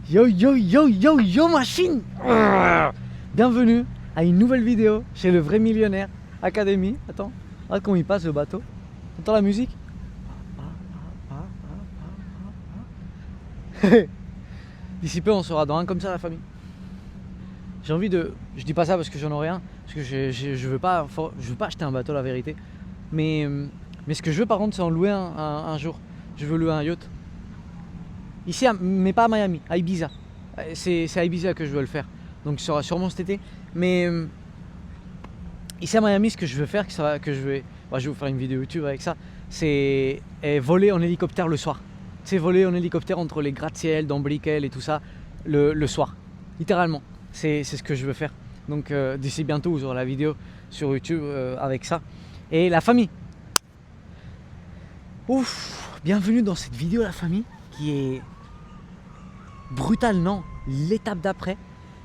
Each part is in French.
Yo yo yo yo yo machine. Bienvenue à une nouvelle vidéo chez le vrai millionnaire Academy. Attends, regarde comment il passe le bateau. T'entends la musique? D'ici peu on sera dans un comme ça la famille. J'ai envie de... Je dis pas ça parce que j'en aurai un, parce que je veux pas acheter un bateau la vérité. Mais ce que je veux par contre c'est en louer un jour. Je veux louer un yacht. Ici, mais pas à Miami, à Ibiza. C'est à Ibiza que je veux le faire. Donc ça sera sûrement cet été. Mais ici à Miami, ce que je veux faire, je vais vous faire une vidéo YouTube avec ça, c'est voler en hélicoptère le soir. C'est voler en hélicoptère entre les gratte-ciel, dans Brickell et tout ça, le soir. Littéralement, c'est ce que je veux faire. Donc d'ici bientôt, vous aurez la vidéo sur YouTube avec ça. Et la famille. Ouf, bienvenue dans cette vidéo la famille qui est brutale, non, l'étape d'après,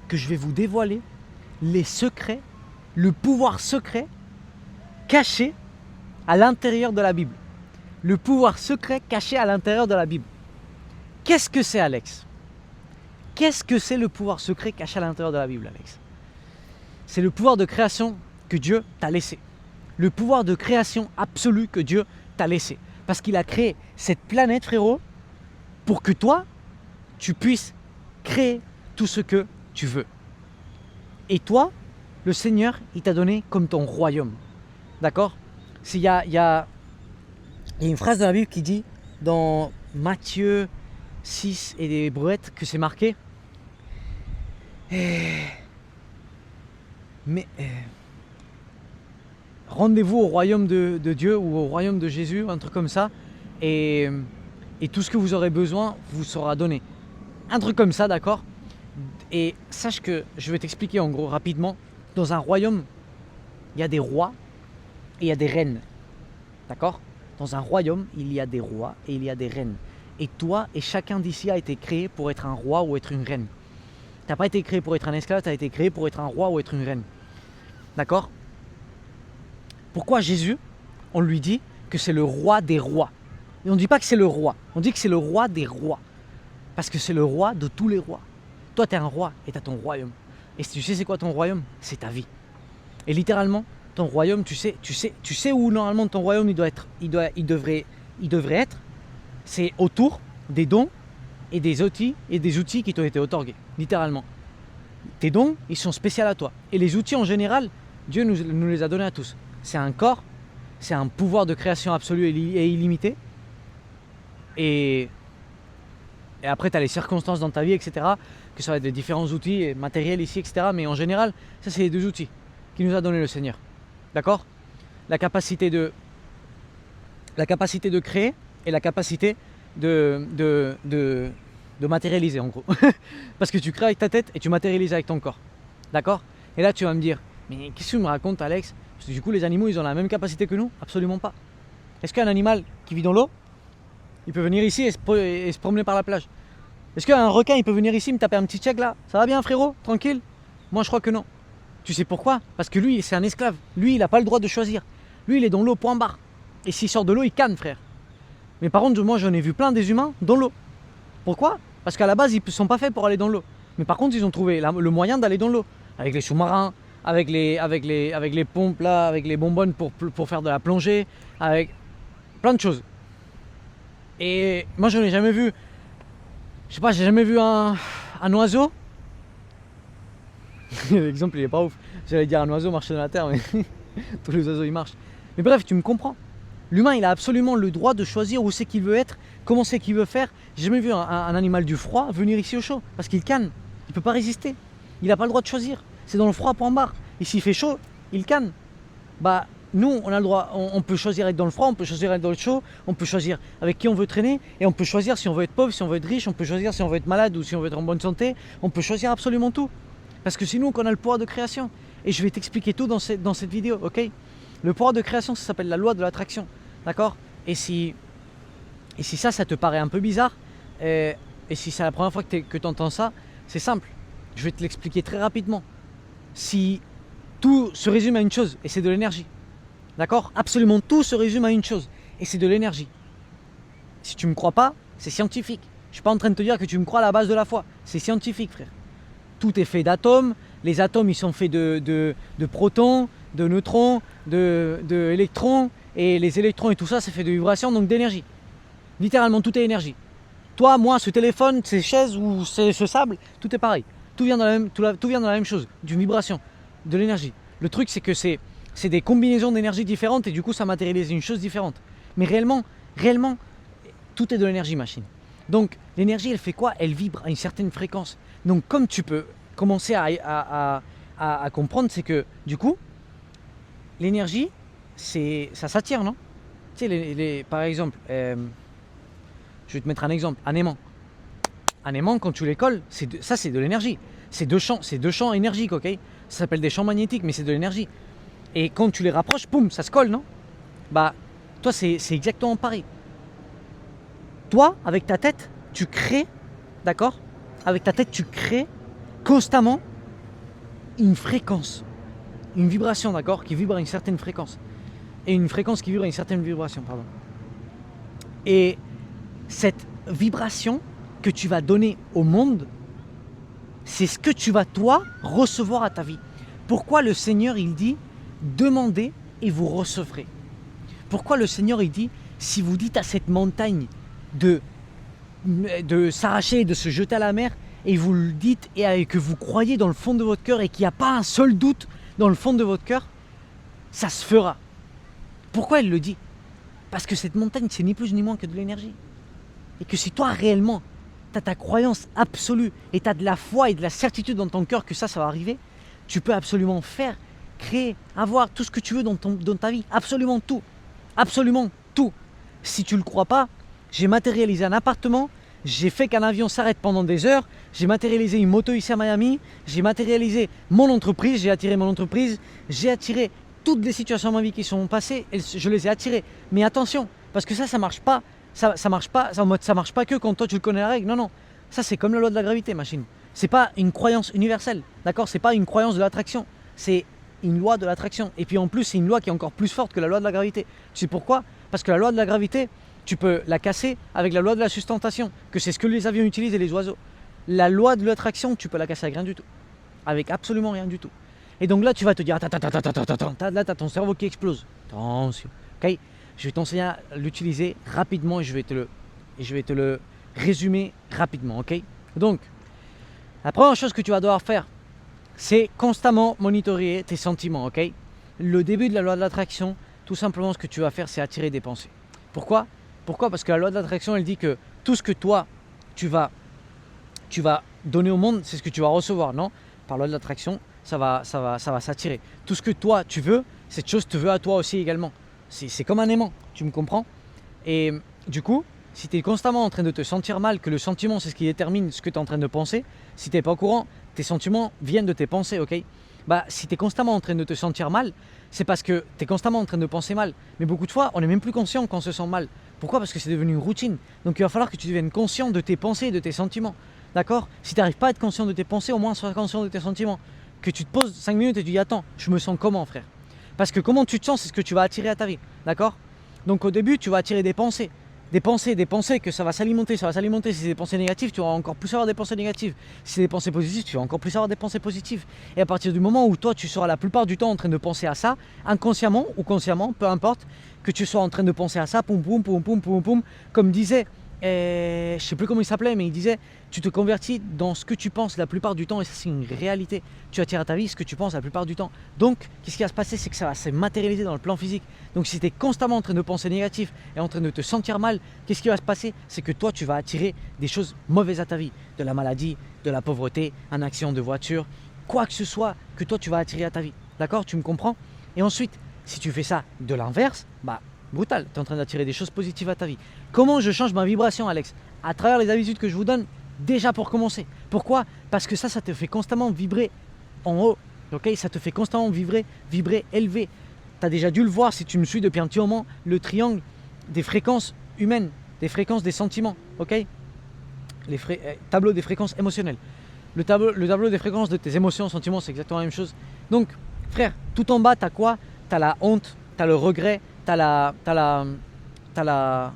que je vais vous dévoiler les secrets, le pouvoir secret caché à l'intérieur de la Bible. Le pouvoir secret caché à l'intérieur de la Bible. Qu'est-ce que c'est, Alex? Qu'est-ce que c'est le pouvoir secret caché à l'intérieur de la Bible, Alex? C'est le pouvoir de création que Dieu t'a laissé. Le pouvoir de création absolu que Dieu t'a laissé. Parce qu'il a créé cette planète, frérot, pour que toi, tu puisses créer tout ce que tu veux. Et toi, le Seigneur, il t'a donné comme ton royaume. D'accord? Il y a une phrase dans la Bible qui dit, dans Matthieu 6 et des brouettes, que c'est marqué. Rendez-vous au royaume de Dieu ou au royaume de Jésus, un truc comme ça. Et tout ce que vous aurez besoin vous sera donné. Un truc comme ça, d'accord? Et sache que je vais t'expliquer en gros rapidement. Dans un royaume, il y a des rois et il y a des reines. D'accord? Dans un royaume, il y a des rois et il y a des reines. Et toi et chacun d'ici a été créé pour être un roi ou être une reine. Tu n'as pas été créé pour être un esclave, tu as été créé pour être un roi ou être une reine. D'accord? Pourquoi Jésus, on lui dit que c'est le roi des rois? Et on ne dit pas que c'est le roi, on dit que c'est le roi des rois. Parce que c'est le roi de tous les rois. Toi, tu es un roi et tu as ton royaume. Et tu sais c'est quoi ton royaume? C'est ta vie. Et littéralement, ton royaume, tu sais où normalement ton royaume il devrait être. C'est autour des dons et des outils qui t'ont été otorgués. Littéralement. Tes dons, ils sont spéciaux à toi. Et les outils en général, Dieu nous les a donnés à tous. C'est un corps, c'est un pouvoir de création absolu et illimité. Et après, tu as les circonstances dans ta vie, etc. Que ça va être des différents outils matériels ici, etc. Mais en général, ça, c'est les deux outils qu'il nous a donné le Seigneur. D'accord? La capacité de créer et la capacité de matérialiser, en gros. Parce que tu crées avec ta tête et tu matérialises avec ton corps. D'accord? Et là, tu vas me dire, mais qu'est-ce que tu me racontes, Alex? Parce que du coup, les animaux, ils ont la même capacité que nous? Absolument pas. Est-ce qu'un animal qui vit dans l'eau, il peut venir ici et se promener par la plage? Est-ce qu'un requin il peut venir ici me taper un petit check là? Ça va bien frérot? Tranquille? Moi je crois que non. Tu sais pourquoi? Parce que lui c'est un esclave. Lui il n'a pas le droit de choisir. Lui il est dans l'eau point barre. Et s'il sort de l'eau il canne frère. Mais par contre moi j'en ai vu plein des humains dans l'eau. Pourquoi? Parce qu'à la base ils ne sont pas faits pour aller dans l'eau. Mais par contre ils ont trouvé le moyen d'aller dans l'eau. Avec les sous-marins, avec les pompes là, avec les bonbonnes pour faire de la plongée, avec plein de choses. Et moi je n'ai jamais vu, je sais pas, j'ai jamais vu un oiseau. L'exemple il est pas ouf. J'allais dire un oiseau marcher dans la terre, mais tous les oiseaux ils marchent. Mais bref, tu me comprends. L'humain il a absolument le droit de choisir où c'est qu'il veut être, comment c'est qu'il veut faire. J'ai jamais vu un animal du froid venir ici au chaud, parce qu'il canne. Il peut pas résister. Il n'a pas le droit de choisir. C'est dans le froid point barre. Et s'il fait chaud, il canne. Bah nous, on a le droit, on peut choisir être dans le froid, on peut choisir être dans le chaud, on peut choisir avec qui on veut traîner, et on peut choisir si on veut être pauvre, si on veut être riche, on peut choisir si on veut être malade ou si on veut être en bonne santé, on peut choisir absolument tout. Parce que c'est nous qu'on a le pouvoir de création. Et je vais t'expliquer tout dans cette vidéo, ok? Le pouvoir de création, ça s'appelle la loi de l'attraction, d'accord? Et si ça te paraît un peu bizarre, et si c'est la première fois que tu entends ça, c'est simple. Je vais te l'expliquer très rapidement. Si tout se résume à une chose, et c'est de l'énergie. D'accord? Absolument tout se résume à une chose, et c'est de l'énergie. Si tu ne me crois pas, c'est scientifique. Je suis pas en train de te dire que tu me crois à la base de la foi. C'est scientifique, frère. Tout est fait d'atomes. Les atomes, ils sont faits de protons, de neutrons, d'électrons. Et les électrons et tout ça, c'est fait de vibrations, donc d'énergie. Littéralement, tout est énergie. Toi, moi, ce téléphone, ces chaises ou ce sable, tout est pareil. Tout vient de la même chose, d'une vibration, de l'énergie. Le truc, c'est que c'est des combinaisons d'énergie différentes et du coup, ça matérialise une chose différente. Mais réellement, tout est de l'énergie, machine. Donc, l'énergie, elle fait quoi? Elle vibre à une certaine fréquence. Donc, comme tu peux commencer à comprendre, c'est que du coup, l'énergie, ça s'attire, non? Tu sais, par exemple, je vais te mettre un exemple, un aimant. Un aimant, quand tu les colles, ça c'est de l'énergie. C'est deux champs énergiques, ok? Ça s'appelle des champs magnétiques, mais c'est de l'énergie. Et quand tu les rapproches, boum, ça se colle, non? Bah, toi, c'est exactement pareil. Toi, avec ta tête, tu crées, d'accord? Avec ta tête, tu crées constamment une fréquence, une vibration, d'accord? Qui vibre à une certaine fréquence. Et une fréquence qui vibre à une certaine vibration, pardon. Et cette vibration que tu vas donner au monde, c'est ce que tu vas, toi, recevoir à ta vie. Pourquoi le Seigneur, il dit, demandez et vous recevrez. Pourquoi le Seigneur, il dit, si vous dites à cette montagne de s'arracher, de se jeter à la mer, et vous le dites et que vous croyez dans le fond de votre cœur et qu'il n'y a pas un seul doute dans le fond de votre cœur, ça se fera. Pourquoi il le dit? Parce que cette montagne, c'est ni plus ni moins que de l'énergie. Et que si toi, réellement, tu as ta croyance absolue et tu as de la foi et de la certitude dans ton cœur que ça va arriver, tu peux absolument faire, créer, avoir tout ce que tu veux dans ta vie. Absolument tout. Absolument tout. Si tu ne le crois pas, j'ai matérialisé un appartement, j'ai fait qu'un avion s'arrête pendant des heures, j'ai matérialisé une moto ici à Miami, j'ai matérialisé mon entreprise, j'ai attiré mon entreprise, j'ai attiré toutes les situations de ma vie qui sont passées, je les ai attirées. Mais attention, parce que ça marche pas. Ça marche pas, ça marche pas que quand toi tu le connais la règle. Non, non. Ça c'est comme la loi de la gravité, machine. C'est pas une croyance universelle, d'accord? C'est pas une croyance de l'attraction. C'est une loi de l'attraction. Et puis en plus, c'est une loi qui est encore plus forte que la loi de la gravité. Tu sais pourquoi? Parce que la loi de la gravité, tu peux la casser avec la loi de la sustentation, que c'est ce que les avions utilisent et les oiseaux. La loi de l'attraction, tu peux la casser avec rien du tout. Avec absolument rien du tout. Et donc là, tu vas te dire, attends, là, tu as ton cerveau qui explose. Attention, ok? Je vais t'enseigner à l'utiliser rapidement et je vais te le résumer rapidement, ok? Donc, la première chose que tu vas devoir faire, c'est constamment monitorer tes sentiments, ok? Le début de la loi de l'attraction, tout simplement ce que tu vas faire, c'est attirer des pensées. Pourquoi? Parce que la loi de l'attraction, elle dit que tout ce que toi, tu vas donner au monde, c'est ce que tu vas recevoir, non? Par la loi de l'attraction, ça va s'attirer. Tout ce que toi, tu veux, cette chose te veut à toi aussi également. C'est comme un aimant, tu me comprends? Et du coup, si tu es constamment en train de te sentir mal, que le sentiment c'est ce qui détermine ce que tu es en train de penser, si tu n'es pas au courant, tes sentiments viennent de tes pensées, ok? Bah, si tu es constamment en train de te sentir mal, c'est parce que tu es constamment en train de penser mal. Mais beaucoup de fois, on n'est même plus conscient quand on se sent mal. Pourquoi? Parce que c'est devenu une routine. Donc il va falloir que tu deviennes conscient de tes pensées et de tes sentiments. D'accord? Si tu n'arrives pas à être conscient de tes pensées, au moins sois conscient de tes sentiments. Que tu te poses 5 minutes et tu dis attends, je me sens comment, frère? Parce que comment tu te sens, c'est ce que tu vas attirer à ta vie. D'accord? Donc au début, tu vas attirer des pensées. Des pensées que ça va s'alimenter. Si c'est des pensées négatives, tu vas encore plus avoir des pensées négatives. Si c'est des pensées positives, tu vas encore plus avoir des pensées positives. Et à partir du moment où toi, tu seras la plupart du temps en train de penser à ça, inconsciemment ou consciemment, peu importe, que tu sois en train de penser à ça, poum, poum, poum, poum, poum, poum, comme disait, je sais plus comment il s'appelait, mais il disait, tu te convertis dans ce que tu penses la plupart du temps, et ça c'est une réalité. Tu attires à ta vie ce que tu penses la plupart du temps. Donc, qu'est-ce qui va se passer? C'est que ça va se matérialiser dans le plan physique. Donc, si tu es constamment en train de penser négatif et en train de te sentir mal, qu'est-ce qui va se passer? C'est que toi, tu vas attirer des choses mauvaises à ta vie. De la maladie, de la pauvreté, un accident de voiture, quoi que ce soit que toi, tu vas attirer à ta vie. D'accord? Tu me comprends? Et ensuite, si tu fais ça de l'inverse, bah, brutal, tu es en train d'attirer des choses positives à ta vie. Comment je change ma vibration, Alex? À travers les habitudes que je vous donne, déjà pour commencer. Pourquoi? Parce que ça te fait constamment vibrer en haut. Ok? Ça te fait constamment vibrer élevé. Tu as déjà dû le voir si tu me suis depuis un petit moment, le triangle des fréquences humaines, des fréquences des sentiments. Ok? Tableau des fréquences émotionnelles. Le tableau des fréquences de tes émotions, sentiments, c'est exactement la même chose. Donc, frère, tout en bas, tu as quoi? Tu as la honte, tu as le regret, tu as la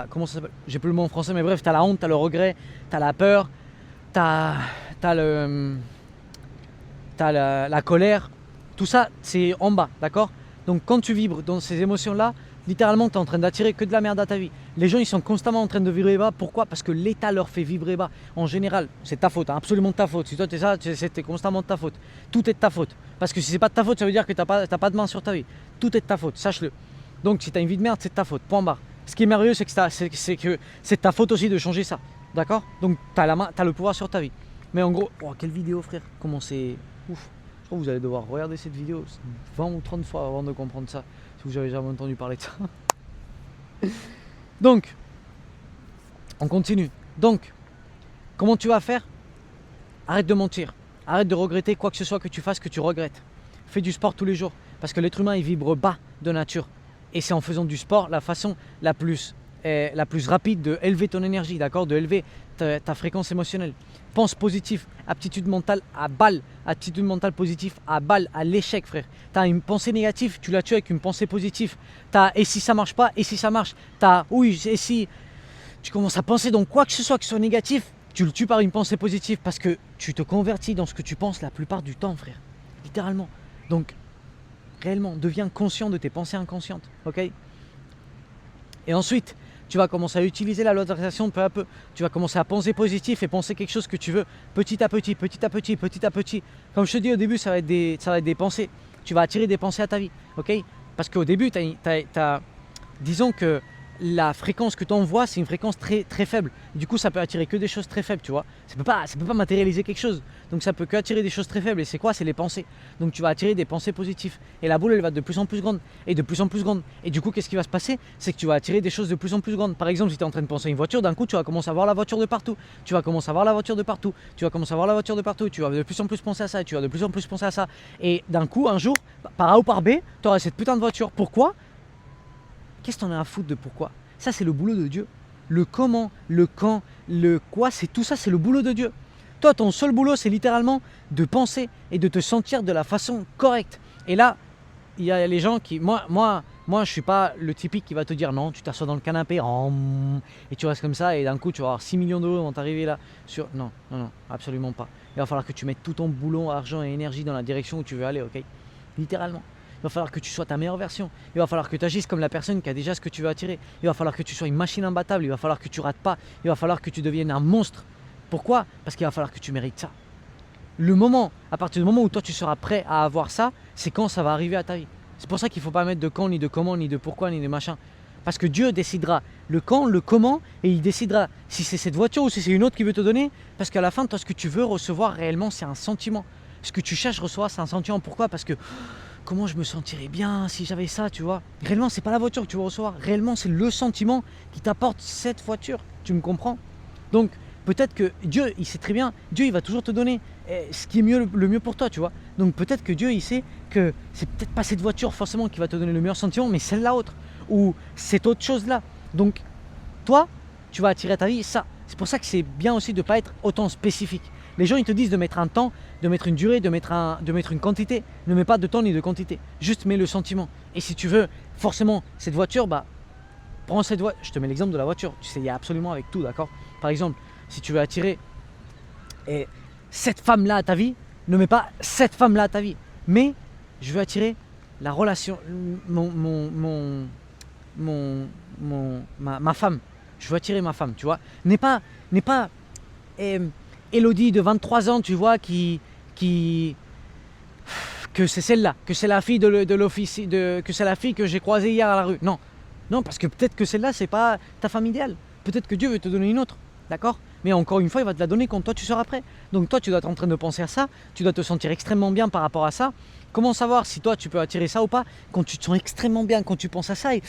comment ça s'appelle? J'ai plus le mot en français, mais bref, tu as la honte, tu as le regret, tu as la peur, tu as, la colère. Tout ça, c'est en bas, d'accord? Donc quand tu vibres dans ces émotions-là, littéralement, tu es en train d'attirer que de la merde à ta vie. Les gens, ils sont constamment en train de vibrer bas. Pourquoi? Parce que l'état leur fait vibrer bas. En général, c'est ta faute, hein, absolument ta faute. Si toi, tu es ça, c'est constamment de ta faute. Tout est de ta faute. Parce que si c'est pas de ta faute, ça veut dire que tu n'as pas de main sur ta vie. Tout est de ta faute, sache-le. Donc si tu as une vie de merde, c'est de ta faute, point barre. Ce qui est merveilleux, c'est que c'est de ta faute aussi de changer ça. D'accord? Donc tu as le pouvoir sur ta vie. Mais en gros, oh, quelle vidéo, frère. Comment c'est ouf. Je crois que vous allez devoir regarder cette vidéo 20 ou 30 fois avant de comprendre ça. Si vous avez jamais entendu parler de ça. Donc, on continue. Donc, comment tu vas faire? Arrête de mentir. Arrête de regretter quoi que ce soit que tu fasses que tu regrettes. Fais du sport tous les jours. Parce que l'être humain, il vibre bas de nature. Et c'est en faisant du sport la façon la plus rapide de élever ton énergie, d'accord? De élever ta fréquence émotionnelle. Pense positif, aptitude mentale à balle, attitude mentale positive à balle, à l'échec, frère. Tu as une pensée négative, tu la tues avec une pensée positive. Et si ça marche pas, et si ça marche, oui, et si tu commences à penser dans quoi que ce soit qui soit négatif, tu le tues par une pensée positive parce que tu te convertis dans ce que tu penses la plupart du temps, frère. Littéralement. Donc, réellement, deviens conscient de tes pensées inconscientes, ok? Et ensuite, tu vas commencer à utiliser la loi d'attraction peu à peu. Tu vas commencer à penser positif et penser quelque chose que tu veux petit à petit, petit à petit, petit à petit. Comme je te dis au début, ça va être des pensées. Tu vas attirer des pensées à ta vie, ok? Parce qu'au début, disons que la fréquence que tu envoies, c'est une fréquence très, très faible. Du coup, ça peut attirer que des choses très faibles, tu vois. Ça peut pas matérialiser quelque chose. Donc, ça peut que attirer des choses très faibles. Et c'est quoi? C'est les pensées. Donc, tu vas attirer des pensées positives. Et la boule, elle va de plus en plus grande. Et de plus en plus grande. Et du coup, qu'est-ce qui va se passer? C'est que tu vas attirer des choses de plus en plus grandes. Par exemple, si tu es en train de penser à une voiture, d'un coup, tu vas commencer à voir la voiture de partout. Tu vas commencer à voir la voiture de partout. Tu vas commencer à voir la voiture de partout. Tu vas de plus en plus penser à ça. Et tu vas de plus en plus penser à ça. Et d'un coup, un jour, par A ou par B, tu auras cette putain de voiture. Pourquoi? Qu'est-ce que t'en as à foutre de pourquoi? Ça, c'est le boulot de Dieu. Le comment, le quand, le quoi, c'est tout ça, c'est le boulot de Dieu. Toi, ton seul boulot, c'est littéralement de penser et de te sentir de la façon correcte. Et là, il y a les gens qui... Moi, je suis pas le typique qui va te dire non, tu t'assois dans le canapé et tu restes comme ça et d'un coup, tu vas avoir 6 millions d'euros vont t'arriver là. Non, absolument pas. Il va falloir que tu mettes tout ton boulot, argent et énergie dans la direction où tu veux aller, ok? Littéralement. Il va falloir que tu sois ta meilleure version. Il va falloir que tu agisses comme la personne qui a déjà ce que tu veux attirer. Il va falloir que tu sois une machine imbattable. Il va falloir que tu rates pas. Il va falloir que tu deviennes un monstre. Pourquoi? Parce qu'il va falloir que tu mérites ça. À partir du moment où toi tu seras prêt à avoir ça, c'est quand ça va arriver à ta vie. C'est pour ça qu'il ne faut pas mettre de quand, ni de comment, ni de pourquoi, ni de machin. Parce que Dieu décidera le quand, le comment, et il décidera si c'est cette voiture ou si c'est une autre qu'il veut te donner. Parce qu'à la fin, toi, ce que tu veux recevoir réellement, c'est un sentiment. Ce que tu cherches recevoir, c'est un sentiment. Pourquoi? Parce que comment je me sentirais bien si j'avais ça, tu vois. Réellement, c'est pas la voiture que tu veux recevoir. Réellement, c'est le sentiment qui t'apporte cette voiture. Tu me comprends? Donc, peut-être que Dieu, il sait très bien, Dieu, il va toujours te donner ce qui est le mieux pour toi, tu vois. Donc, peut-être que Dieu, il sait que c'est peut-être pas cette voiture forcément qui va te donner le meilleur sentiment, mais celle-là autre. Ou cette autre chose-là. Donc, toi, tu vas attirer à ta vie ça. C'est pour ça que c'est bien aussi de ne pas être autant spécifique. Les gens, ils te disent de mettre un temps, de mettre une durée, de mettre une quantité. Ne mets pas de temps ni de quantité. Juste mets le sentiment. Et si tu veux forcément cette voiture, prends cette voiture. Je te mets l'exemple de la voiture. Tu sais, il y a absolument avec tout, d'accord? Par exemple, si tu veux attirer cette femme-là à ta vie, ne mets pas cette femme-là à ta vie. Mais je veux attirer la relation, ma femme. Je veux attirer ma femme, tu vois. N'est pas Elodie de 23 ans, tu vois, que c'est celle-là, que c'est la fille de l'office, que c'est la fille que j'ai croisée hier à la rue. Non, parce que peut-être que celle-là, c'est pas ta femme idéale. Peut-être que Dieu veut te donner une autre, d'accord? Mais encore une fois, il va te la donner quand toi tu seras prêt. Donc toi, tu dois être en train de penser à ça, tu dois te sentir extrêmement bien par rapport à ça. Comment savoir si toi tu peux attirer ça ou pas? Quand tu te sens extrêmement bien, quand tu penses à ça, et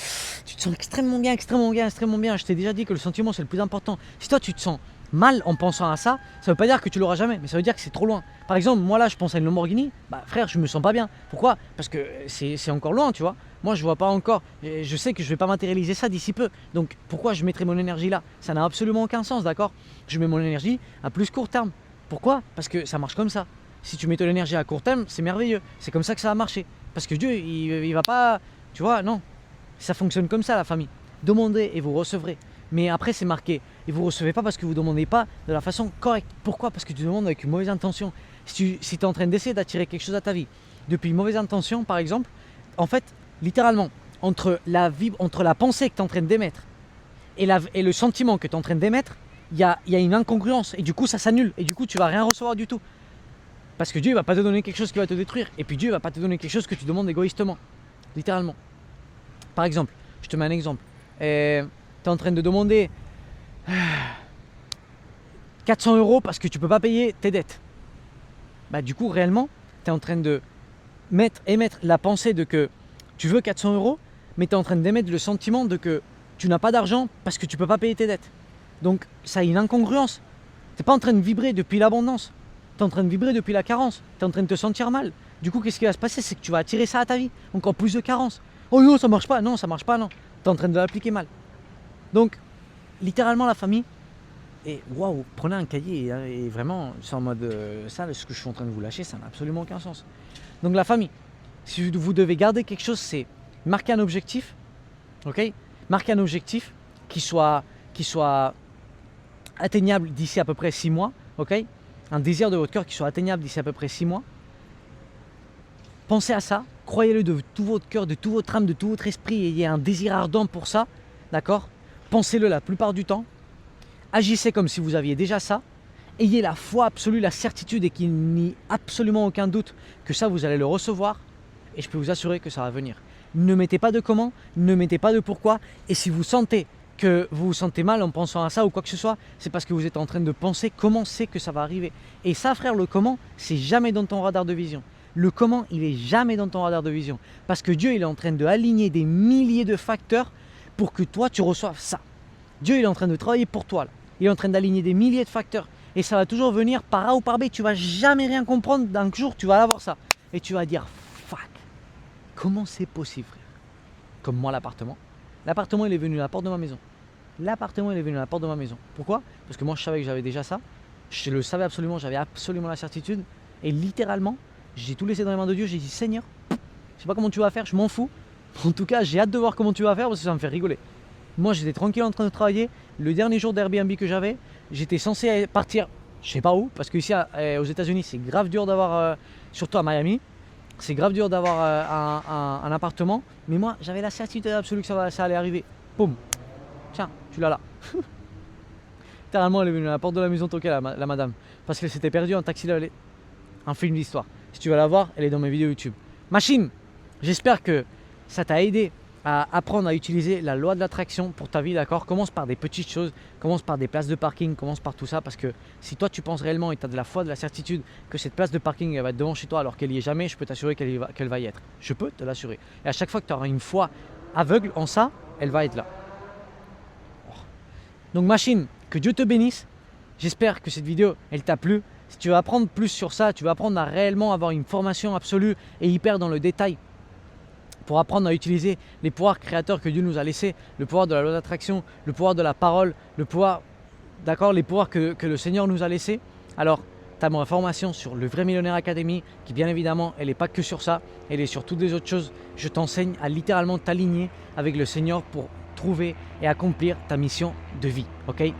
tu te sens extrêmement bien, extrêmement bien, extrêmement bien. Je t'ai déjà dit que le sentiment c'est le plus important. Si toi tu te sens mal en pensant à ça, ça veut pas dire que tu l'auras jamais, mais ça veut dire que c'est trop loin. Par exemple, moi là je pense à une Lamborghini, frère, je me sens pas bien. Pourquoi? Parce que c'est encore loin, tu vois. Moi je vois pas encore, je sais que je vais pas matérialiser ça d'ici peu. Donc pourquoi je mettrai mon énergie là? Ça n'a absolument aucun sens, d'accord? Je mets mon énergie à plus court terme. Pourquoi? Parce que ça marche comme ça. Si tu mets ton énergie à court terme, c'est merveilleux. C'est comme ça que ça va marcher. Parce que Dieu, il va pas... Tu vois, non. Ça fonctionne comme ça, la famille. Demandez et vous recevrez. Mais après, c'est marqué. Et vous ne recevez pas parce que vous ne demandez pas de la façon correcte. Pourquoi? Parce que tu demandes avec une mauvaise intention. Si tu es en train d'essayer d'attirer quelque chose à ta vie depuis une mauvaise intention, par exemple, en fait, littéralement, entre la pensée que tu es en train d'émettre et le sentiment que tu es en train d'émettre, il y a une incongruence. Et du coup, ça s'annule. Et du coup, tu ne vas rien recevoir du tout. Parce que Dieu ne va pas te donner quelque chose qui va te détruire. Et puis Dieu ne va pas te donner quelque chose que tu demandes égoïstement. Littéralement. Par exemple, je te mets un exemple. Tu es en train de demander 400 € parce que tu ne peux pas payer tes dettes. Bah, du coup, réellement, tu es en train de émettre la pensée de que tu veux 400 €, mais tu es en train d'émettre le sentiment de que tu n'as pas d'argent parce que tu ne peux pas payer tes dettes. Donc, ça a une incongruence. Tu n'es pas en train de vibrer depuis l'abondance. Tu es en train de vibrer depuis la carence. Tu es en train de te sentir mal. Du coup, qu'est-ce qui va se passer? C'est que tu vas attirer ça à ta vie. Encore plus de carence. Oh non, ça marche pas. Non, ça marche pas, non. Tu es en train de l'appliquer mal. Donc, littéralement, la famille. Et waouh, prenez un cahier et vraiment, c'est en mode ça, ce que je suis en train de vous lâcher, ça n'a absolument aucun sens. Donc, la famille, si vous devez garder quelque chose, c'est marquer un objectif. Ok? Marquer un objectif qui soit atteignable d'ici à peu près 6 mois. Ok? Un désir de votre cœur qui soit atteignable d'ici à peu près 6 mois. Pensez à ça, croyez-le de tout votre cœur, de tout votre âme, de tout votre esprit, ayez un désir ardent pour ça, d'accord? Pensez-le la plupart du temps, agissez comme si vous aviez déjà ça, ayez la foi absolue, la certitude et qu'il n'y ait absolument aucun doute que ça vous allez le recevoir et je peux vous assurer que ça va venir. Ne mettez pas de comment, ne mettez pas de pourquoi et si vous sentez que vous vous sentez mal en pensant à ça ou quoi que ce soit, c'est parce que vous êtes en train de penser comment c'est que ça va arriver. Et ça frère, le comment, c'est jamais dans ton radar de vision. Le comment, il est jamais dans ton radar de vision. Parce que Dieu, il est en train d'aligner des milliers de facteurs pour que toi, tu reçoives ça. Dieu, il est en train de travailler pour toi. Là. Il est en train d'aligner des milliers de facteurs. Et ça va toujours venir par A ou par B. Tu vas jamais rien comprendre. D'un jour, tu vas avoir ça. Et tu vas dire, fuck, comment c'est possible, frère? Comme moi, l'appartement. L'appartement, il est venu à la porte de ma maison. L'appartement, il est venu à la porte de ma maison. Pourquoi? Parce que moi, je savais que j'avais déjà ça. Je le savais absolument. J'avais absolument la certitude. Et littéralement, j'ai tout laissé dans les mains de Dieu. J'ai dit, Seigneur, je sais pas comment tu vas faire. Je m'en fous. En tout cas, j'ai hâte de voir comment tu vas faire parce que ça me fait rigoler. Moi, j'étais tranquille en train de travailler. Le dernier jour d'Airbnb que j'avais, j'étais censé partir, je sais pas où, parce qu'ici aux États-Unis, c'est grave dur d'avoir, surtout à Miami, c'est grave dur d'avoir un appartement. Mais moi, j'avais la certitude absolue que ça allait arriver. Boum, tiens, tu l'as là. Littéralement, elle est venue à la porte de la maison toquer la madame, parce qu'elle s'était perdue en taxi. Un film d'histoire. Si tu veux la voir, elle est dans mes vidéos YouTube. Machine, j'espère que ça t'a aidé à apprendre à utiliser la loi de l'attraction pour ta vie, d'accord? Commence par des petites choses, commence par des places de parking, commence par tout ça parce que si toi tu penses réellement et tu as de la foi, de la certitude que cette place de parking elle va être devant chez toi alors qu'elle y est jamais, je peux t'assurer qu'elle va y être. Je peux te l'assurer. Et à chaque fois que tu auras une foi aveugle en ça, elle va être là. Donc machine, que Dieu te bénisse. J'espère que cette vidéo, elle t'a plu. Si tu veux apprendre plus sur ça, tu veux apprendre à réellement avoir une formation absolue et hyper dans le détail pour apprendre à utiliser les pouvoirs créateurs que Dieu nous a laissés, le pouvoir de la loi d'attraction, le pouvoir de la parole, le pouvoir, d'accord, les pouvoirs que le Seigneur nous a laissés. Alors, tu as ma formation sur le Vrai Millionnaire Academy qui bien évidemment, elle n'est pas que sur ça, elle est sur toutes les autres choses. Je t'enseigne à littéralement t'aligner avec le Seigneur pour trouver et accomplir ta mission de vie, ok?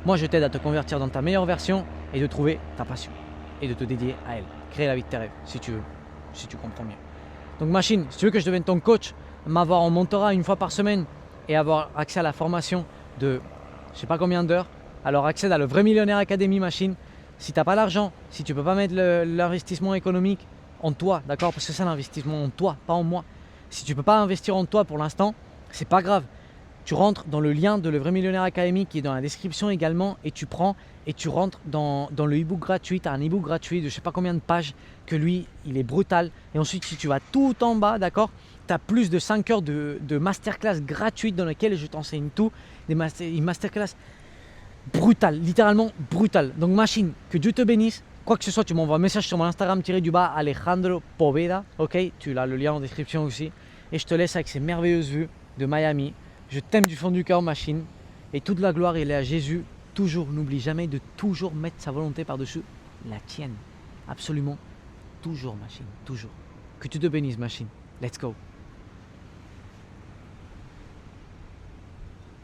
Moi, je t'aide à te convertir dans ta meilleure version et de trouver ta passion et de te dédier à elle. Créer la vie de tes rêves, si tu veux, si tu comprends mieux. Donc machine, si tu veux que je devienne ton coach, m'avoir en mentorat une fois par semaine et avoir accès à la formation de je sais pas combien d'heures, alors accède à le Vrai Millionnaire Academy machine. Si tu n'as pas l'argent, si tu ne peux pas mettre l'investissement économique en toi, d'accord? Parce que c'est l'investissement en toi, pas en moi. Si tu ne peux pas investir en toi pour l'instant, c'est pas grave. Tu rentres dans le lien de Le Vrai Millionnaire Academy qui est dans la description également et tu prends et tu rentres dans le e-book gratuit. Tu as un e-book gratuit de je sais pas combien de pages que lui, il est brutal. Et ensuite, si tu vas tout en bas, d'accord, tu as plus de 5 heures de masterclass gratuite dans lesquelles je t'enseigne tout. Une masterclass brutale, littéralement brutale. Donc machine, que Dieu te bénisse. Quoi que ce soit, tu m'envoies un message sur mon Instagram _, Alejandro Poveda, ok? Tu as le lien en description aussi. Et je te laisse avec ces merveilleuses vues de Miami. Je t'aime du fond du cœur, machine. Et toute la gloire, elle est à Jésus. Toujours, n'oublie jamais de toujours mettre sa volonté par-dessus la tienne. Absolument, toujours, machine, toujours. Que tu te bénisses, machine. Let's go.